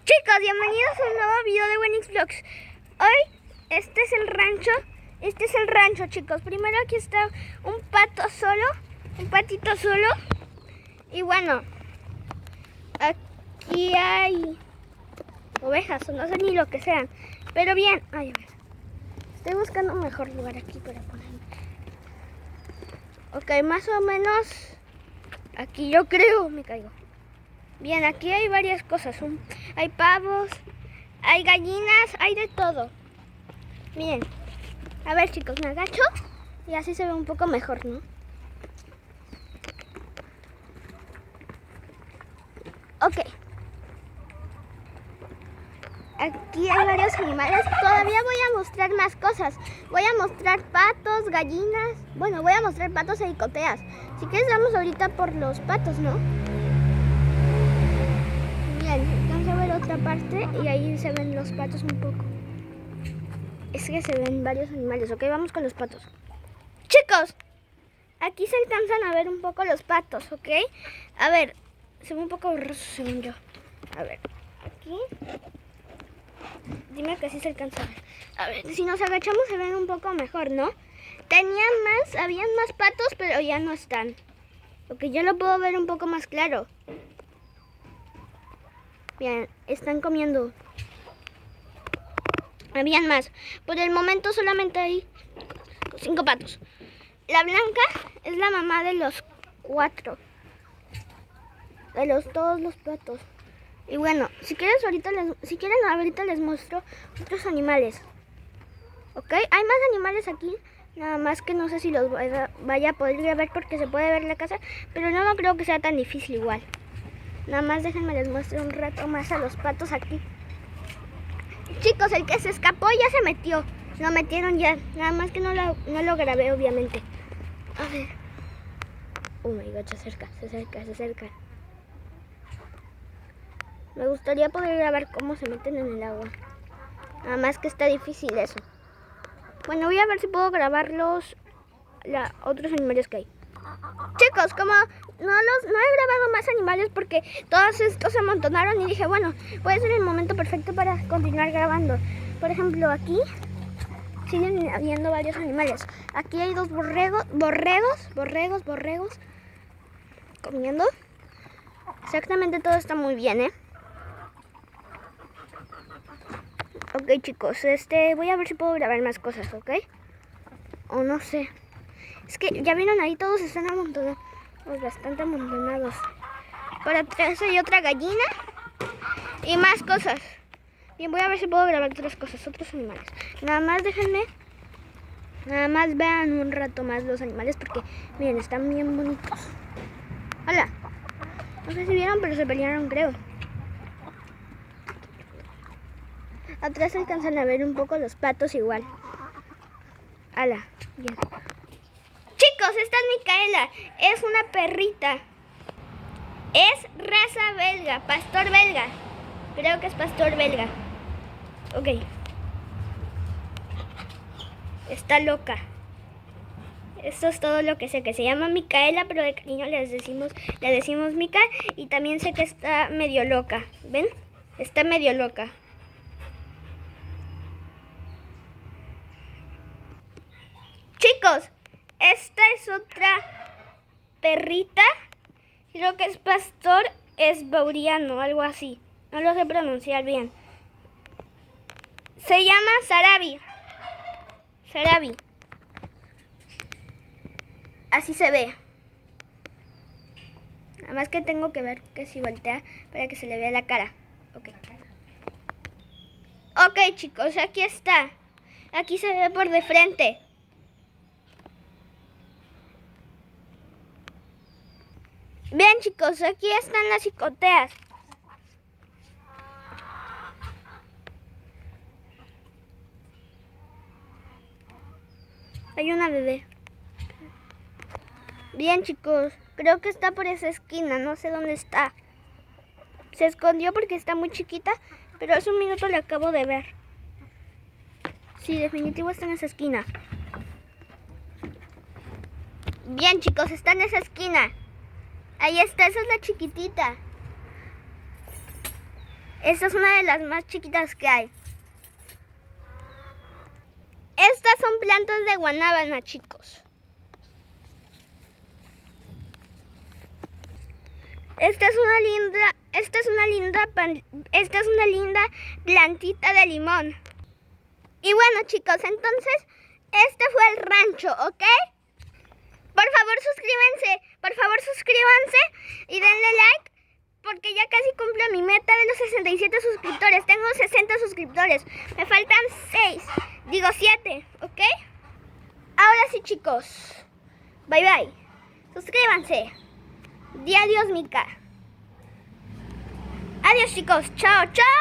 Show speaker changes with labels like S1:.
S1: Chicos, bienvenidos a un nuevo video de Wenix Vlogs. Hoy, este es el rancho, chicos. Primero aquí está un patito solo. Y bueno, aquí hay ovejas, o no sé ni lo que sean. Pero bien, ay, a ver. Estoy buscando un mejor lugar aquí para ponerme. Ok, más o menos aquí yo creo, me caigo. Bien, aquí hay varias cosas. Hay pavos, hay gallinas, hay de todo. Miren, a ver chicos, me agacho y así se ve un poco mejor, ¿no? Ok. Aquí hay varios animales. Todavía voy a mostrar más cosas. Voy a mostrar patos, gallinas. Bueno, voy a mostrar patos e icoteas. Si quieres vamos ahorita por los patos, ¿no? Bien, alcanza a ver otra parte y ahí se ven los patos un poco. Es que se ven varios animales. Ok, vamos con los patos. Chicos, aquí se alcanzan a ver un poco los patos, ¿ok? A ver, se ve un poco borroso según yo. A ver, aquí. Dime que sí se alcanza a ver. A ver, si nos agachamos se ven un poco mejor, ¿no? Habían más patos, pero ya no están. Ok, yo lo puedo ver un poco más claro. Bien, están comiendo. Habían más. Por el momento solamente hay 5 patos. La blanca es la mamá de los 4. Todos los patos. Y bueno, si quieren ahorita les muestro otros animales. ¿Ok? Hay más animales aquí. Nada más que no sé si los vaya a poder grabar porque se puede ver la casa. Pero no creo que sea tan difícil igual. Nada más déjenme les muestro un rato más a los patos aquí. Chicos, el que se escapó ya se metió. Lo metieron ya. Nada más que no lo grabé, obviamente. A ver. Oh my god, se acerca. Me gustaría poder grabar cómo se meten en el agua. Nada más que está difícil eso. Bueno, voy a ver si puedo grabar los otros animales que hay. Chicos, como no he grabado más animales porque todos estos se amontonaron y dije, bueno, puede ser el momento perfecto para continuar grabando. Por ejemplo, aquí siguen habiendo varios animales. Aquí hay 2 borregos comiendo. Exactamente todo está muy bien, ¿eh? Ok, chicos, voy a ver si puedo grabar más cosas, ¿ok? O no sé. Es que ya vieron ahí, todos están amontonados, bastante amontonados. Por atrás hay otra gallina y más cosas. Bien, voy a ver si puedo grabar otras cosas, otros animales. Nada más vean un rato más los animales porque, miren, están bien bonitos. Hola. No sé si vieron, pero se pelearon, creo. Atrás alcanzan a ver un poco los patos igual. Ala, bien. Chicos, esta es Micaela. Es una perrita. Es raza belga, pastor belga. Creo que es pastor belga. Ok. Está loca. Esto es todo lo que sé, que se llama Micaela, pero de cariño le decimos Mica. Y también sé que está medio loca. ¿Ven? Está medio loca. Chicos, esta es otra perrita. Creo que es pastor esbauriano, algo así. No lo sé pronunciar bien. Se llama Sarabi. Así se ve. Nada más que tengo que ver que si voltea para que se le vea la cara. Ok, chicos, aquí está. Aquí se ve por de frente. Bien, chicos, aquí están las icoteas. Hay una bebé. Bien, chicos, creo que está por esa esquina, no sé dónde está. Se escondió porque está muy chiquita, pero hace un minuto la acabo de ver. Sí, definitivo está en esa esquina. Bien, chicos, está en esa esquina. Ahí está, esa es la chiquitita. Esta es una de las más chiquitas que hay. Estas son plantas de guanábana, chicos. Esta es una linda plantita de limón. Y bueno, chicos, entonces este fue el rancho, ¿ok? Por favor suscríbanse y denle like, porque ya casi cumplo mi meta de los 67 suscriptores. Tengo 60 suscriptores, me faltan 7, ¿ok? Ahora sí, chicos, bye bye, suscríbanse. Di adiós, Mica. Adiós, chicos, chao, chao.